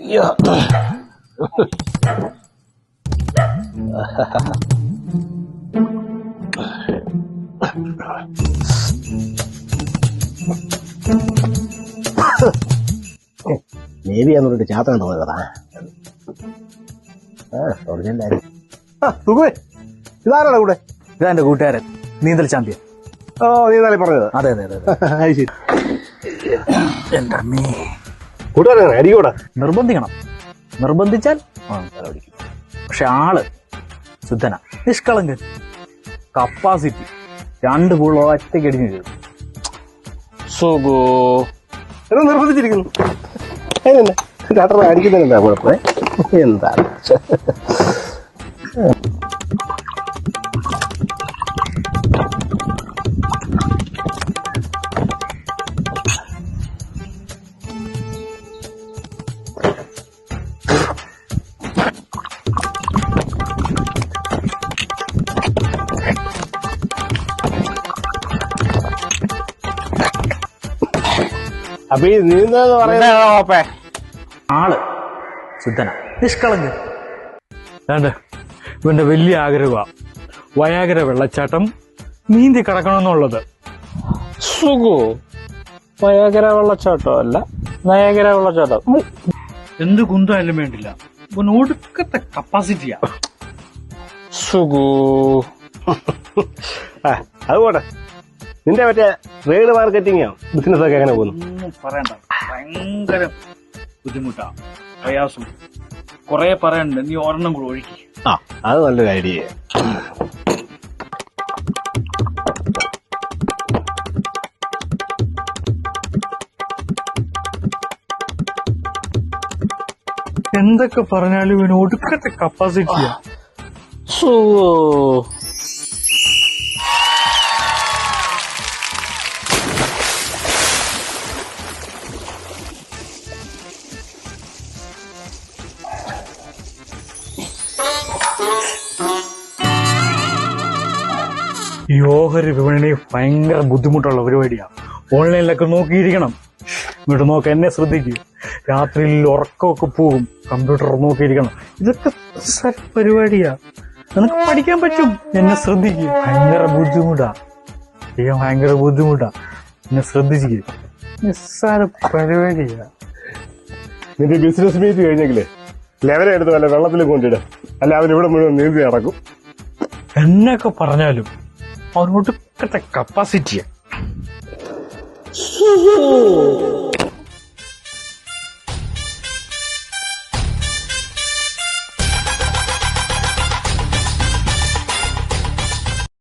Navy എന്നോട്ട് Chatham തോന്നിയതാ. ഇതാരാണ് കൂടെ? ഇതാ എന്റെ കൂട്ടുകാരൻ, നീന്തൽ ചാമ്പ്യൻ. ഓ, നീന്താലി പറഞ്ഞത്? അതെ അതെ അതെ. ശരി. എന്റെ അമ്മേ, കൂട്ടുകാരാണ് അടിക്കൂടെ? നിർബന്ധിക്കണം, നിർബന്ധിച്ചാൽ പക്ഷെ ആള് ശുദ്ധന, നിഷ്കളങ്കൻ, കപ്പാസിറ്റി 2 പൂൾ ഒറ്റയ്ക്ക് അടിഞ്ഞു ചെയ്തു. സുഖോ എന്നാ നിർബന്ധിച്ചിരിക്കുന്നു. അടിക്കുന്നതിനെന്താ കുഴപ്പം? എന്താ അപ്പൊ ഈ നീന്താന്ന് പറയുന്നത് ആള് ശുദ്ധന, നിഷ്കളങ്കൻ. ഇവന്റെ വലിയ ആഗ്രഹമാണ് വയാഗര വെള്ളച്ചാട്ടം നീന്തി കിടക്കണമെന്നുള്ളത്. സുഖോ, വയാഗര വെള്ളച്ചാട്ടം അല്ല, നയാഗര വെള്ളച്ചാട്ടം. എന്ത് കുന്തമായാലും വേണ്ടില്ല, ഇവൻ ഒടുക്കത്തെ കപ്പാസിറ്റിയാ. സുഖോ, അതുപോട്ടെ. നിന്റെ മറ്റേ ട്രേഡ് മാർക്കറ്റിംഗോ ബിസിനസ് ഒക്കെ എങ്ങനെ പോകുന്നു? ഒന്നും പറയണ്ട, ഭയങ്കര ബുദ്ധിമുട്ടാ, പ്രയാസം കൊറേ പറയാനുണ്ട്. നീ ഒരെണ്ണം കൂടെ ഒഴുക്കി. അത് നല്ലൊരു ഐഡിയ. എന്തൊക്കെ പറഞ്ഞാലും ഇവന് ഒടുക്കത്തെ കപ്പാസിറ്റിയാ. സുഖോ, ഈ ഓഹരി വിപണി ഭയങ്കര ബുദ്ധിമുട്ടുള്ള പരിപാടിയാ. ഓൺലൈനിലൊക്കെ നോക്കിയിരിക്കണം. ഇങ്ങോട്ട് നോക്ക, എന്നെ ശ്രദ്ധിക്കുക. രാത്രിയിൽ ഉറക്കമൊക്കെ പോകും, കമ്പ്യൂട്ടർ നോക്കിയിരിക്കണം. ഇതൊക്കെ പരിപാടിയാ, നിനക്ക് പഠിക്കാൻ പറ്റും. എന്നെ ശ്രദ്ധിക്കുക, ഭയങ്കര ബുദ്ധിമുട്ടാ, ചെയ്യാൻ ഭയങ്കര ബുദ്ധിമുട്ടാ. എന്നെ ശ്രദ്ധിക്കുക, നിസ്സാര പരിപാടിയാ. നിന്റെ ബിസിനസ് മീറ്റ് കഴിഞ്ഞെങ്കിലേ ലെവലെടുത്ത് വല്ല വെള്ളത്തിൽ കൊണ്ടിടുക, അല്ല അവനിവിടെ മുഴുവൻ നീന്തി നടക്കും. എന്നൊക്കെ പറഞ്ഞാലും അവനൊടുക്കത്തെ കപ്പാസിറ്റിയാ.